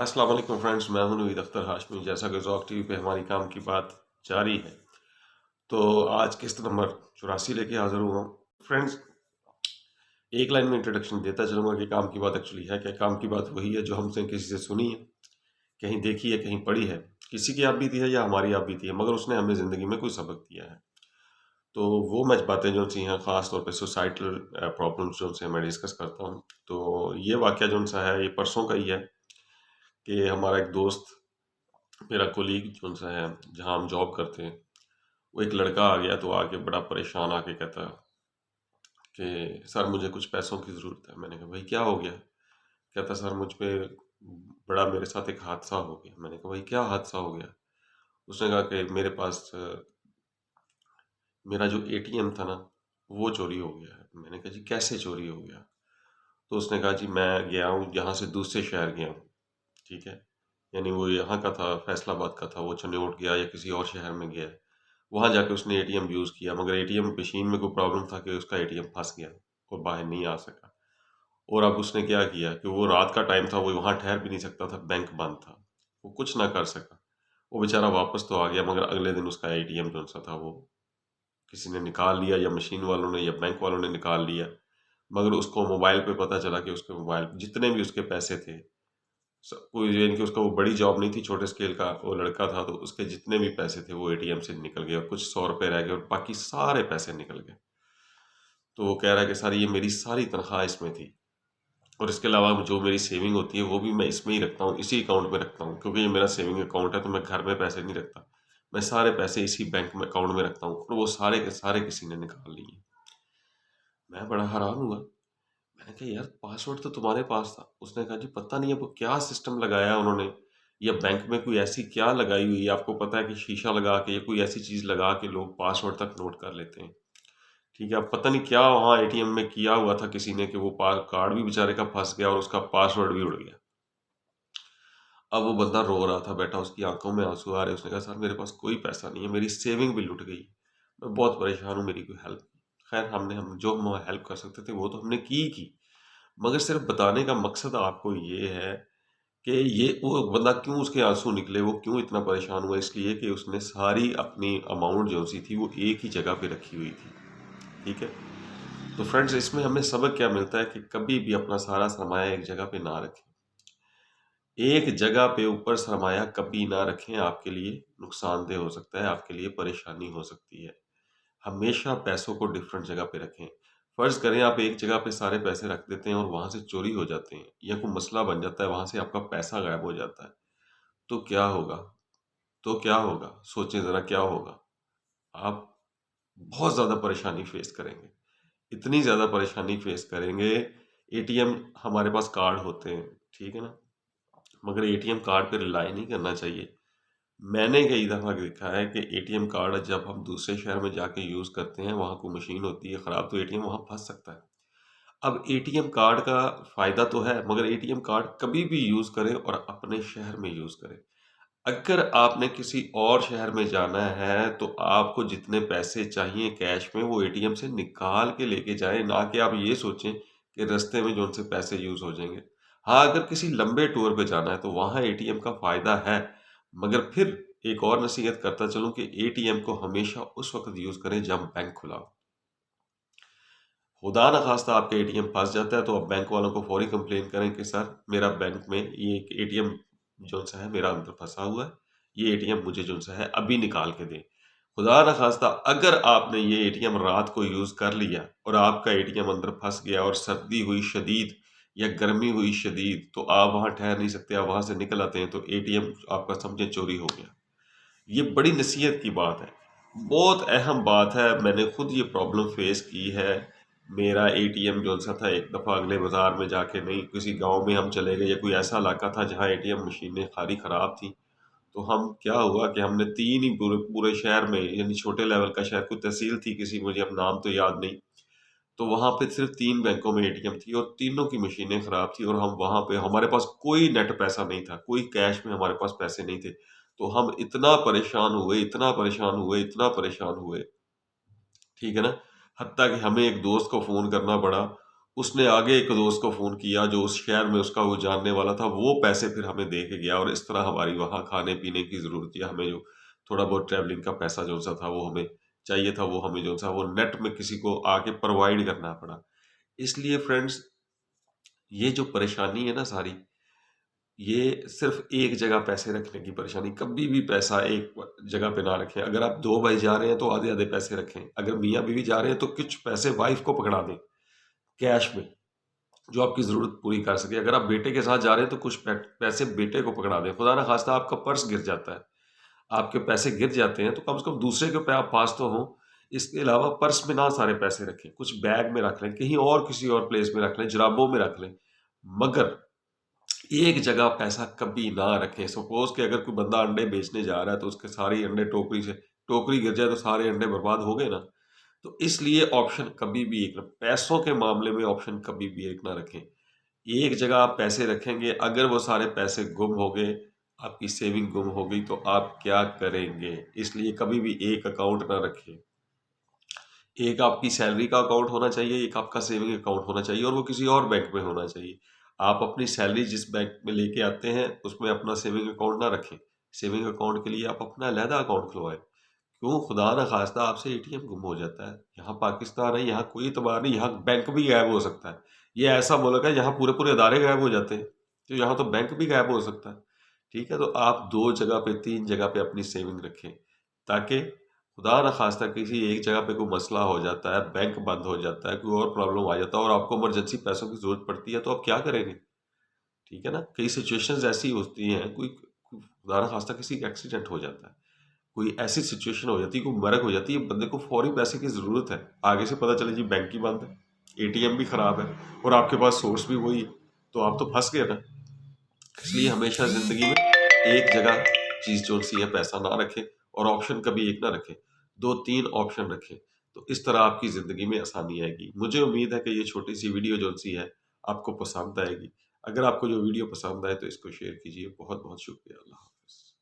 अस्सलाम वालेकुम फ्रेंड्स, मैं हूं नवीद अख्तर हाशमी। जैसा कि ज़ौक़ टीवी पे हमारी काम की बात जारी है, तो आज किस्त नंबर 84 लेके हाज़िर हुआ हूं। फ्रेंड्स, एक लाइन में इंट्रोडक्शन देता चलूँगा कि काम की बात एक्चुअली है क्या। काम की बात वही है जो हमसे किसी से सुनी है, कहीं देखी है, कहीं पढ़ी है, किसी की आप बीती है या हमारी आप बीती है, मगर उसने हमें ज़िंदगी में कोई सबक दिया है। तो वो मैं बातें जो सी हैं ख़ास तौर पे सोसाइटल प्रॉब्लम्स जो से मैं डिस्कस करता हूँ। तो ये वाक़या जो सा है, ये परसों का ही है कि हमारा एक दोस्त, मेरा कोलीग जो सा है, जहाँ हम जॉब करते हैं, वो एक लड़का आ गया, तो आके बड़ा परेशान आके कहता कि सर मुझे कुछ पैसों की ज़रूरत है। मैंने कहा भाई क्या हो गया? कहता सर मुझ पे बड़ा मेरे साथ एक हादसा हो गया। मैंने कहा भाई क्या हादसा हो गया? उसने कहा कि मेरे पास मेरा जो एटीएम था ना, वो चोरी हो गया है। मैंने कहा जी कैसे चोरी हो गया? तो उसने कहा जी मैं गया हूँ यहाँ से दूसरे शहर गया हूँ, ठीक है? यानी वो यहाँ का था, फैसलाबाद का था, वो चंडीगढ़ गया या किसी और शहर में गया है। वहाँ जाके उसने एटीएम यूज़ किया, मगर एटीएम मशीन में कोई प्रॉब्लम था कि उसका एटीएम फँस गया और बाहर नहीं आ सका। और अब उसने क्या किया कि वो रात का टाइम था, वो वहाँ ठहर भी नहीं सकता था, बैंक बंद था। वो कुछ ना कर सका। वो बेचारा वापस तो आ गया, मगर अगले दिन उसका एटीएम जो-सा था वो किसी ने निकाल लिया, या मशीन वालों ने या बैंक वालों ने निकाल लिया। मगर उसको मोबाइल पे पता चला कि उसके मोबाइल जितने भी उसके पैसे थे, कोई यानी कि उसका वो बड़ी जॉब नहीं थी, छोटे स्केल का वो लड़का था, तो उसके जितने भी पैसे थे वो एटीएम से निकल गए और कुछ 100 रुपए रह गए और बाकी सारे पैसे निकल गए। तो वो कह रहा है कि सर ये मेरी सारी तनख्वाह इसमें थी, और इसके अलावा जो मेरी सेविंग होती है वो भी मैं इसमें ही रखता हूँ, इसी अकाउंट में रखता हूँ, क्योंकि ये मेरा सेविंग अकाउंट है, तो मैं घर में पैसे नहीं रखता। मैं सारे पैसे इसी बैंक में अकाउंट में रखता हूँ, और वो सारे के सारे किसी ने निकाल लिए। मैं बड़ा हैरान हुआ। मैंने कहा यार पासवर्ड तो तुम्हारे पास था। उसने कहा जी पता नहीं है वो क्या सिस्टम लगाया उन्होंने, या बैंक में कोई ऐसी क्या लगाई हुई है, आपको पता है कि शीशा लगा के या कोई ऐसी चीज लगा के लोग पासवर्ड तक नोट कर लेते हैं। ठीक है, अब पता नहीं क्या वहाँ एटीएम में किया हुआ था किसी ने कि वो कार्ड भी बेचारे का फंस गया और उसका पासवर्ड भी उड़ गया। अब वो बंदा रो रहा था बैठा, उसकी आंखों में आंसू आ रहे। उसने कहा सर मेरे पास कोई पैसा नहीं है, मेरी सेविंग भी लुट गई, मैं बहुत परेशान हूँ, मेरी कोई हेल्प। खैर हम जो हम हेल्प कर सकते थे वो तो हमने की। मगर सिर्फ बताने का मकसद आपको ये है कि ये वो बंदा क्यों, उसके आंसू निकले, वो क्यों इतना परेशान हुआ, इसलिए कि उसने सारी अपनी अमाउंट जो सी थी वो एक ही जगह पे रखी हुई थी। ठीक है, तो फ्रेंड्स इसमें हमें सबक क्या मिलता है कि कभी भी अपना सारा सरमाया एक जगह पे ना रखें। एक जगह पे ऊपर सरमाया कभी ना रखें, आपके लिए नुकसानदेह हो सकता है, आपके लिए परेशानी हो सकती है। हमेशा पैसों को डिफरेंट जगह पे रखें। फ़र्ज़ करें आप एक जगह पे सारे पैसे रख देते हैं और वहाँ से चोरी हो जाते हैं, या कोई मसला बन जाता है, वहाँ से आपका पैसा गायब हो जाता है, तो क्या होगा? तो क्या होगा? सोचें ज़रा क्या होगा? आप बहुत ज़्यादा परेशानी फ़ेस करेंगे। इतनी ज़्यादा परेशानी फ़ेस करेंगे। एटीएम हमारे पास कार्ड होते हैं, ठीक है ना? मगर एटीएम कार्ड पे रिलाय नहीं करना चाहिए। मैंने कई दफ़ा देखा है कि एटीएम कार्ड जब हम दूसरे शहर में जाके यूज़ करते हैं, वहाँ कोई मशीन होती है ख़राब, तो एटीएम वहाँ फँस सकता है। अब एटीएम कार्ड का फ़ायदा तो है, मगर एटीएम कार्ड कभी भी यूज़ करें और अपने शहर में यूज़ करें। अगर आपने किसी और शहर में जाना है, तो आपको जितने पैसे चाहिए कैश में, वो एटीएम से निकाल के लेके जाएँ, ना कि आप ये सोचें कि रास्ते में जो उनसे पैसे यूज़ हो जाएँगे। हाँ, अगर किसी लंबे टूर पे जाना है, तो वहाँ एटीएम का फ़ायदा है, मगर फिर एक और नसीहत करता चलूँ कि एटीएम को हमेशा उस वक़्त यूज़ करें जब बैंक खुला हो। खुदा न ख़ास्ता आपका एटीएम फँस जाता है, तो आप बैंक वालों को फ़ौरी कंप्लेन करें कि सर मेरा बैंक में ये एक एटीएम जो-सा है मेरा अंदर फँसा हुआ है, ये एटीएम मुझे जो-सा है अभी निकाल के दें। खुदा न ख़ास्ता अगर आपने ये एटीएम रात को यूज़ कर लिया और आपका एटीएम अंदर फँस गया और सर्दी हुई शदीद या गर्मी हुई शदीद, तो आप वहाँ ठहर नहीं सकते, आप वहाँ से निकल आते हैं, तो एटीएम आपका समझें चोरी हो गया। ये बड़ी नसीहत की बात है, बहुत अहम बात है, मैंने खुद ये प्रॉब्लम फेस की है। मेरा एटीएम जो-सा था, एक दफ़ा अगले बाज़ार में जाके, नहीं किसी गाँव में हम चले गए, या कोई ऐसा इलाका था जहाँ एटीएम मशीनें सारी ख़राब थी। तो हम क्या हुआ कि हमने 3 ही पूरे पूरे शहर में, यानी छोटे लेवल का शहर, कोई तहसील थी किसी, मुझे अब नाम तो याद नहीं। तो वहाँ पे सिर्फ़ 3 बैंकों में एटीएम थी और तीनों की मशीनें ख़राब थी, और हम वहाँ पे, हमारे पास कोई नेट पैसा नहीं था, कोई कैश में हमारे पास पैसे नहीं थे। तो हम इतना परेशान हुए, इतना परेशान हुए, इतना परेशान हुए, ठीक है ना? हत्ता कि हमें एक दोस्त को फ़ोन करना पड़ा, उसने आगे एक दोस्त को फ़ोन किया जो उस शहर में उसका वो जानने वाला था, वो पैसे फिर हमें दे के गया और इस तरह हमारी वहाँ खाने-पीने की ज़रूरत थी। हमें जो थोड़ा बहुत ट्रैवलिंग का पैसा जो-सा था वो हमें चाहिए था, वो हमें जो-सा वो नेट में किसी को आके प्रोवाइड करना पड़ा। इसलिए फ्रेंड्स, ये जो परेशानी है ना सारी, ये सिर्फ़ एक जगह पैसे रखने की परेशानी, कभी भी पैसा एक जगह पे ना रखें। अगर आप 2 भाई जा रहे हैं तो आधे-आधे पैसे रखें। अगर मियाँ-बीवी जा रहे हैं तो कुछ पैसे वाइफ़ को पकड़ा दें, कैश में। जो आपकी ज़रूरत पूरी कर सके। अगर आप बेटे के साथ जा रहे हैं तो कुछ पैसे बेटे को पकड़ा दें। खुदा ना ख़ास्ता आपका पर्स गिर जाता है, आपके पैसे गिर जाते हैं तो कम से कम दूसरे के आप पास तो हों। इसके अलावा पर्स में ना सारे पैसे रखें, कुछ बैग में रख लें, कहीं और किसी और प्लेस में रख लें, जुराबों में रख लें। मगर एक जगह पैसा कभी ना रखें। सपोज़ कि अगर कोई बंदा अंडे बेचने जा रहा है तो उसके सारे अंडे टोकरी गिर जाए तो सारे अंडे बर्बाद हो गए ना। तो इसलिए ऑप्शन कभी भी एक ना, पैसों के मामले में ऑप्शन कभी भी एक ना रखें। एक जगह आप पैसे रखेंगे, अगर वो सारे पैसे गुम हो गए, आपकी सेविंग गुम हो गई तो आप क्या करेंगे? इसलिए कभी भी एक अकाउंट ना रखें। एक आपकी सैलरी का अकाउंट होना चाहिए, एक आपका सेविंग अकाउंट होना चाहिए और वो किसी और बैंक में होना चाहिए। आप अपनी सैलरी जिस बैंक में लेके आते हैं, उसमें अपना सेविंग अकाउंट ना रखें। सेविंग अकाउंट के लिए आप अपना अलहदा अकाउंट खुलवाएँ। क्यों? खुदा ना खास्ता आपसे एटीएम गुम हो जाता है। यहाँ पाकिस्तान है, यहाँ कोई एतबार नहीं, यहाँ बैंक भी गायब हो सकता है। ये ऐसा मुल्क है, यहाँ पूरे-पूरे इदारे गायब हो जाते हैं, तो यहाँ तो बैंक भी गायब हो सकता है। ठीक है? तो आप 2 जगह पे, 3 जगह पे अपनी सेविंग रखें, ताकि खुदा ना खास्ता किसी एक जगह पे कोई मसला हो जाता है, बैंक बंद हो जाता है, कोई और प्रॉब्लम आ जाता है और आपको इमरजेंसी पैसों की ज़रूरत पड़ती है, तो आप क्या करेंगे? ठीक है ना? कई सिचुएशंस ऐसी होती हैं, कोई खुदा ना खास्ता किसी का एक्सीडेंट हो जाता है। कोई ऐसी सिचुएशन हो जाती है, कोई मर्ग हो जाती है, बंदे को फौरी पैसे की ज़रूरत है। आगे से पता चले जी बैंक ही बंद है, एटीएम भी खराब है और आपके पास सोर्स भी वही है, तो आप तो फँस गए ना। इसलिए हमेशा ज़िंदगी में एक जगह चीज़ जो-सी है पैसा ना रखें और ऑप्शन कभी एक ना रखें, 2-3 ऑप्शन रखें। तो इस तरह आपकी ज़िंदगी में आसानी आएगी। मुझे उम्मीद है कि ये छोटी-सी वीडियो जो-सी है, आपको पसंद आएगी। अगर आपको जो वीडियो पसंद आए तो इसको शेयर कीजिए। बहुत-बहुत शुक्रिया। अल्लाह हाफ़िज़।